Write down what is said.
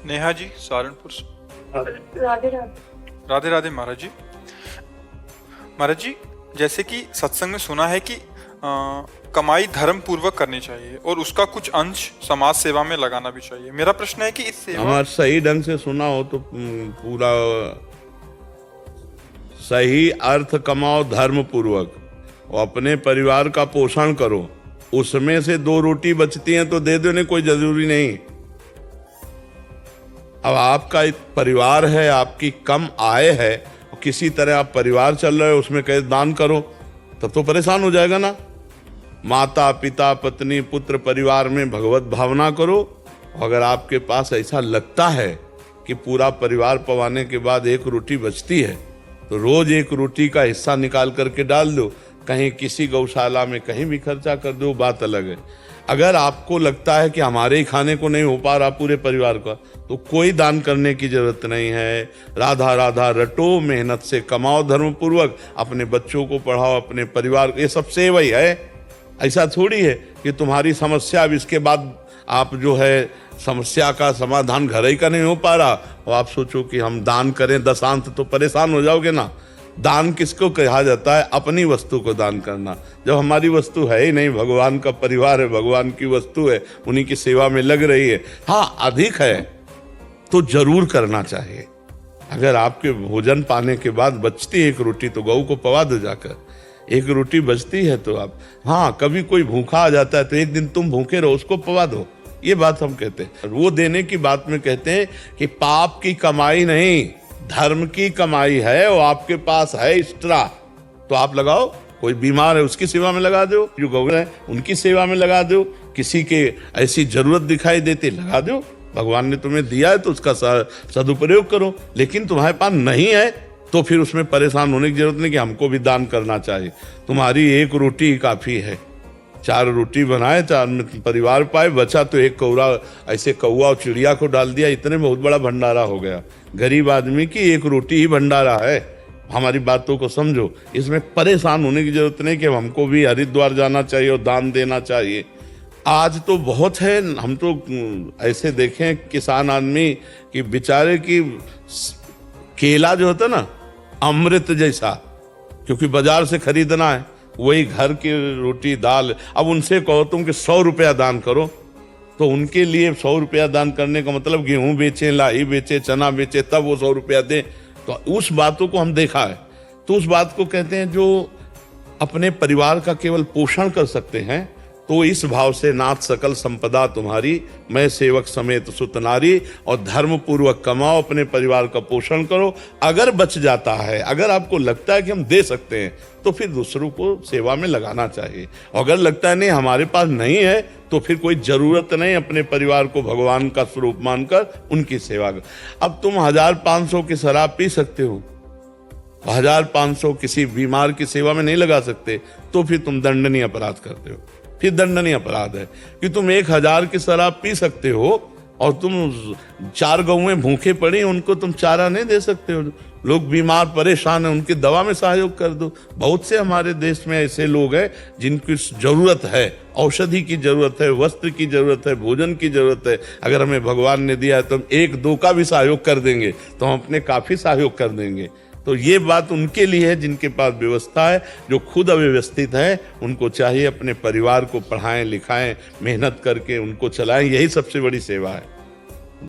नेहा जी सहारनपुर से। राधे राधे। राधे राधे महाराज जी। महाराज जी, जैसे कि सत्संग में सुना है कि कमाई धर्म पूर्वक करनी चाहिए और उसका कुछ अंश समाज सेवा में लगाना भी चाहिए। मेरा प्रश्न है कि इस सेवा हमारा सही ढंग से सुना हो तो पूरा सही अर्थ कमाओ धर्म पूर्वक और अपने परिवार का पोषण करो। उसमें से 2 रोटी बचती हैं तो दे दो, नहीं कोई जरूरी नहीं। अब आपका एक परिवार है, आपकी कम आय है और किसी तरह आप परिवार चल रहे हो, उसमें कहे दान करो, तब तो परेशान हो जाएगा ना। माता पिता पत्नी पुत्र परिवार में भगवत भावना करो। अगर आपके पास ऐसा लगता है कि पूरा परिवार पवाने के बाद 1 रोटी बचती है तो रोज 1 रोटी का हिस्सा निकाल करके डाल दो, कहीं किसी गौशाला में कहीं भी खर्चा कर दो, बात अलग है। अगर आपको लगता है कि हमारे ही खाने को नहीं हो पा रहा पूरे परिवार का, तो कोई दान करने की जरूरत नहीं है। राधा राधा रटो, मेहनत से कमाओ धर्म पूर्वक, अपने बच्चों को पढ़ाओ, अपने परिवार, ये सब सेवा ही है। ऐसा थोड़ी है कि तुम्हारी समस्या अब इसके बाद आप जो है समस्या का समाधान घर ही का नहीं हो पा रहा और आप सोचो कि हम दान करें दशांत, तो परेशान हो जाओगे ना। दान किसको कहा जाता है? अपनी वस्तु को दान करना। जब हमारी वस्तु है ही नहीं, भगवान का परिवार है, भगवान की वस्तु है, उन्हीं की सेवा में लग रही है। हाँ, अधिक है तो जरूर करना चाहिए। अगर आपके भोजन पाने के बाद बचती है 1 रोटी तो गऊ को पवा दो जाकर। 1 रोटी बचती है तो आप, हाँ, कभी कोई भूखा आ जाता है तो एक दिन तुम भूखे रहो, उसको पवा दो, ये बात हम कहते हैं। वो देने की बात में कहते हैं कि पाप की कमाई नहीं, धर्म की कमाई है। वो आपके पास है एक्स्ट्रा तो आप लगाओ। कोई बीमार है उसकी सेवा में लगा दो, जो गौ है उनकी सेवा में लगा दो, किसी के ऐसी जरूरत दिखाई देती लगा दो। भगवान ने तुम्हें दिया है तो उसका सदुपयोग करो। लेकिन तुम्हारे पास नहीं है तो फिर उसमें परेशान होने की जरूरत नहीं कि हमको भी दान करना चाहिए। तुम्हारी 1 रोटी ही काफी है। 4 रोटी बनाए, 4 परिवार पाए, बचा तो 1 कौरा, ऐसे कौआ और चिड़िया को डाल दिया, इतने बहुत बड़ा भंडारा हो गया। गरीब आदमी की 1 रोटी ही भंडारा है। हमारी बातों को समझो, इसमें परेशान होने की जरूरत नहीं कि हमको भी हरिद्वार जाना चाहिए और दान देना चाहिए। आज तो बहुत है, हम तो ऐसे देखें किसान आदमी कि बेचारे की केला जो होता ना अमृत जैसा, क्योंकि बाजार से खरीदना है, वही घर की रोटी दाल। अब उनसे कहो तुम कि 100 रुपया दान करो, तो उनके लिए 100 रुपया दान करने का मतलब गेहूं बेचे, लाई बेचे, चना बेचे, तब वो 100 रुपया दे। तो उस बातों को हम देखा है। तो उस बात को कहते हैं जो अपने परिवार का केवल पोषण कर सकते हैं, तो इस भाव से नाथ सकल संपदा तुम्हारी, मैं सेवक समेत सुत नारी, और धर्म पूर्वक कमाओ, अपने परिवार का पोषण करो। अगर बच जाता है, अगर आपको लगता है कि हम दे सकते हैं, तो फिर दूसरों को सेवा में लगाना चाहिए। अगर लगता है नहीं हमारे पास नहीं है, तो फिर कोई जरूरत नहीं, अपने परिवार को भगवान का स्वरूप मानकर उनकी सेवा कर। अब तुम 1500 की शराब पी सकते हो, 1500 किसी बीमार की सेवा में नहीं लगा सकते, तो फिर तुम दंडनीय अपराध करते हो। फिर दंडनीय अपराध है कि तुम 1000 की शराब पी सकते हो और तुम 4 गौएं भूखे पड़ी, उनको तुम चारा नहीं दे सकते हो। लोग बीमार परेशान हैं, उनकी दवा में सहयोग कर दो। बहुत से हमारे देश में ऐसे लोग हैं जिनकी जरूरत है, औषधि की जरूरत है, वस्त्र की जरूरत है, भोजन की जरूरत है। अगर हमें भगवान ने दिया है तो हम 1-2 का भी सहयोग कर देंगे, तो हम अपने काफी सहयोग कर देंगे। तो ये बात उनके लिए है जिनके पास व्यवस्था है। जो खुद अव्यवस्थित है, उनको चाहिए अपने परिवार को पढ़ाएं लिखाएं, मेहनत करके उनको चलाएं। यही सबसे बड़ी सेवा है।